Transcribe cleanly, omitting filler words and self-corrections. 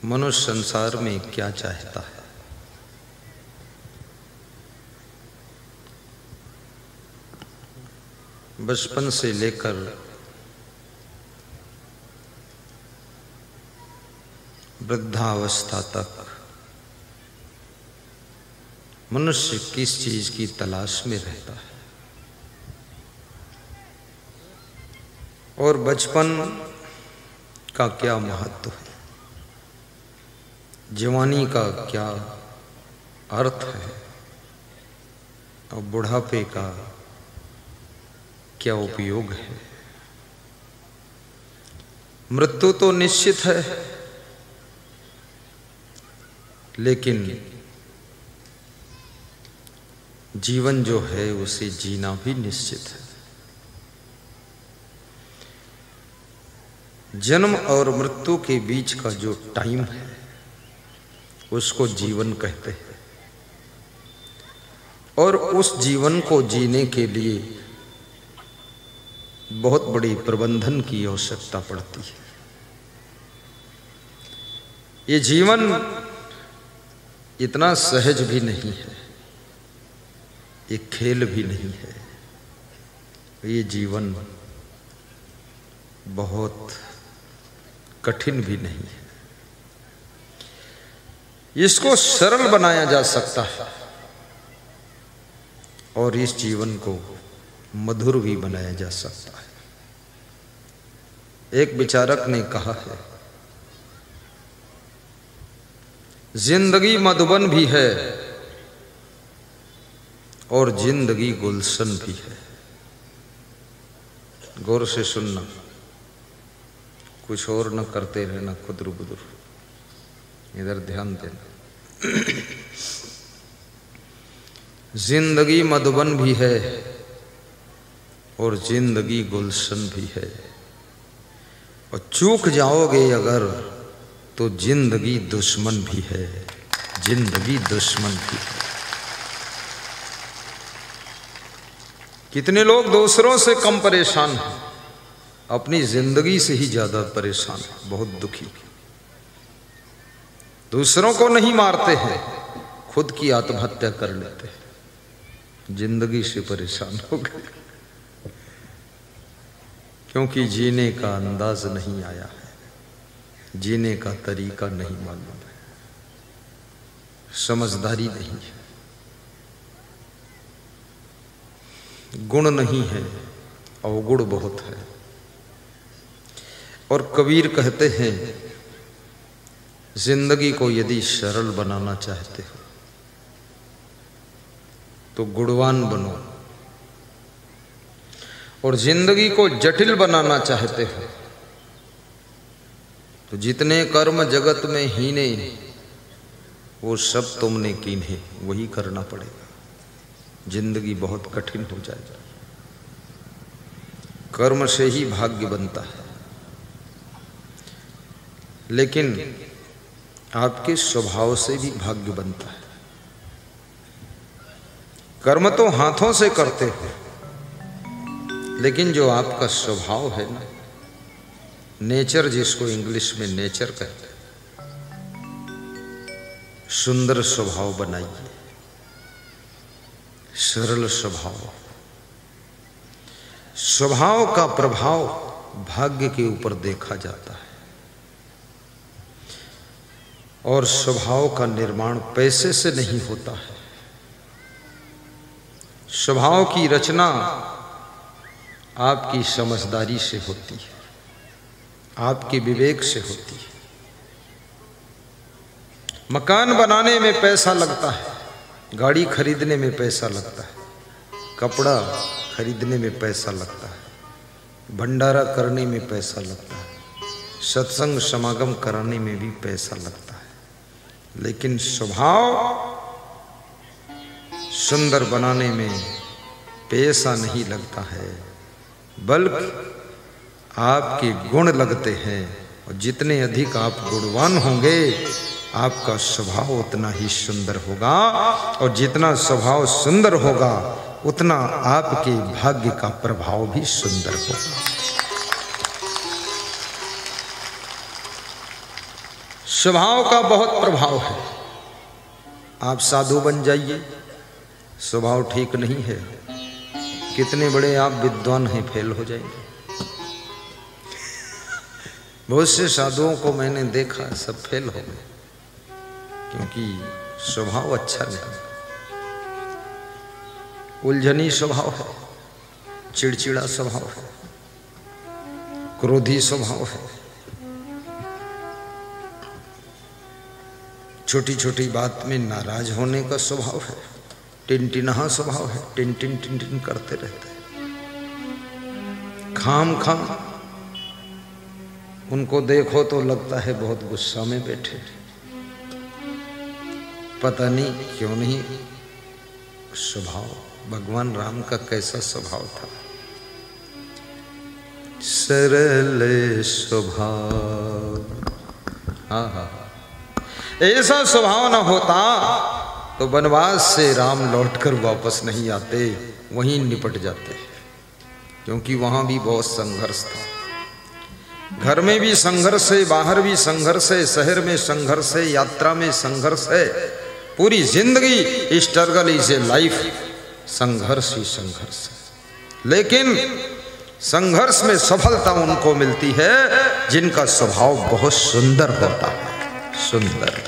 मनुष्य संसार में क्या चाहता है? बचपन से लेकर वृद्धावस्था तक मनुष्य किस चीज की तलाश में रहता है? और बचपन का क्या महत्व है? जवानी का क्या अर्थ है? और बुढ़ापे का क्या उपयोग है? मृत्यु तो निश्चित है, लेकिन जीवन जो है उसे जीना भी निश्चित है। जन्म और मृत्यु के बीच का जो टाइम है उसको जीवन कहते हैं, और उस जीवन को जीने के लिए बहुत बड़ी प्रबंधन की आवश्यकता पड़ती है। ये जीवन इतना सहज भी नहीं है, ये खेल भी नहीं है। ये जीवन बहुत कठिन भी नहीं है। इसको सरल बनाया जा सकता है और इस जीवन को मधुर भी बनाया जा सकता है। एक विचारक ने कहा है, जिंदगी मधुबन भी है और जिंदगी गुलशन भी है। गौर से सुनना, कुछ और न करते रहना खुदर बुदुर, इधर ध्यान देना। जिंदगी मधुबन भी है और जिंदगी गुलशन भी है, और चूक जाओगे अगर तो जिंदगी दुश्मन भी है। जिंदगी दुश्मन भी है। कितने लोग दूसरों से कम परेशान हैं, अपनी जिंदगी से ही ज्यादा परेशान हैं, बहुत दुखी। दूसरों को नहीं मारते हैं, खुद की आत्महत्या कर लेते हैं। जिंदगी से परेशान हो गए, क्योंकि जीने का अंदाज नहीं आया है, जीने का तरीका नहीं मालूम है, समझदारी नहीं है, गुण नहीं है, अवगुण बहुत है। और कबीर कहते हैं, जिंदगी को यदि सरल बनाना चाहते हो तो गुणवान बनो, और जिंदगी को जटिल बनाना चाहते हो तो जितने कर्म जगत में हीने वो सब तुमने कीन्हे वही करना पड़ेगा। जिंदगी बहुत कठिन हो जाएगी। कर्म से ही भाग्य बनता है, लेकिन आपके स्वभाव से भी भाग्य बनता है। कर्म तो हाथों से करते हो, लेकिन जो आपका स्वभाव है ना, नेचर, जिसको इंग्लिश में नेचर कहते हैं, सुंदर स्वभाव बनाइए, सरल स्वभाव। स्वभाव का प्रभाव भाग्य के ऊपर देखा जाता है, और स्वभाव का निर्माण पैसे से नहीं होता है। स्वभाव की रचना आपकी समझदारी से होती है, आपके विवेक से होती है। मकान बनाने में पैसा लगता है, गाड़ी खरीदने में पैसा लगता है, कपड़ा खरीदने में पैसा लगता है, भंडारा करने में पैसा लगता है, सत्संग समागम कराने में भी पैसा लगता है। लेकिन स्वभाव सुंदर बनाने में पैसा नहीं लगता है, बल्कि आपके गुण लगते हैं। और जितने अधिक आप गुणवान होंगे, आपका स्वभाव उतना ही सुंदर होगा, और जितना स्वभाव सुंदर होगा उतना आपके भाग्य का प्रभाव भी सुंदर होगा। स्वभाव का बहुत प्रभाव है। आप साधु बन जाइए, स्वभाव ठीक नहीं है, कितने बड़े आप विद्वान हैं, फेल हो जाएंगे। बहुत से साधुओं को मैंने देखा, सब फेल हो गए, क्योंकि स्वभाव अच्छा नहीं, उलझनी स्वभाव है, चिड़चिड़ा स्वभाव है, क्रोधी स्वभाव है, छोटी छोटी बात में नाराज होने का स्वभाव है, टिनटिनहा स्वभाव है, टिन टिन टिन टिन करते रहते हैं, खाम खाम उनको देखो तो लगता है बहुत गुस्सा में बैठे, पता नहीं क्यों नहीं। स्वभाव भगवान राम का कैसा स्वभाव था, सरल स्वभाव। हाँ हाँ, ऐसा स्वभाव न होता तो वनवास से राम लौटकर वापस नहीं आते, वहीं निपट जाते, क्योंकि वहां भी बहुत संघर्ष था। घर में भी संघर्ष है, बाहर भी संघर्ष है, शहर में संघर्ष है, यात्रा में संघर्ष है, पूरी जिंदगी स्ट्रगल इज ए लाइफ, संघर्ष ही संघर्ष है। लेकिन संघर्ष में सफलता उनको मिलती है जिनका स्वभाव बहुत सुंदर होता है, सुंदर।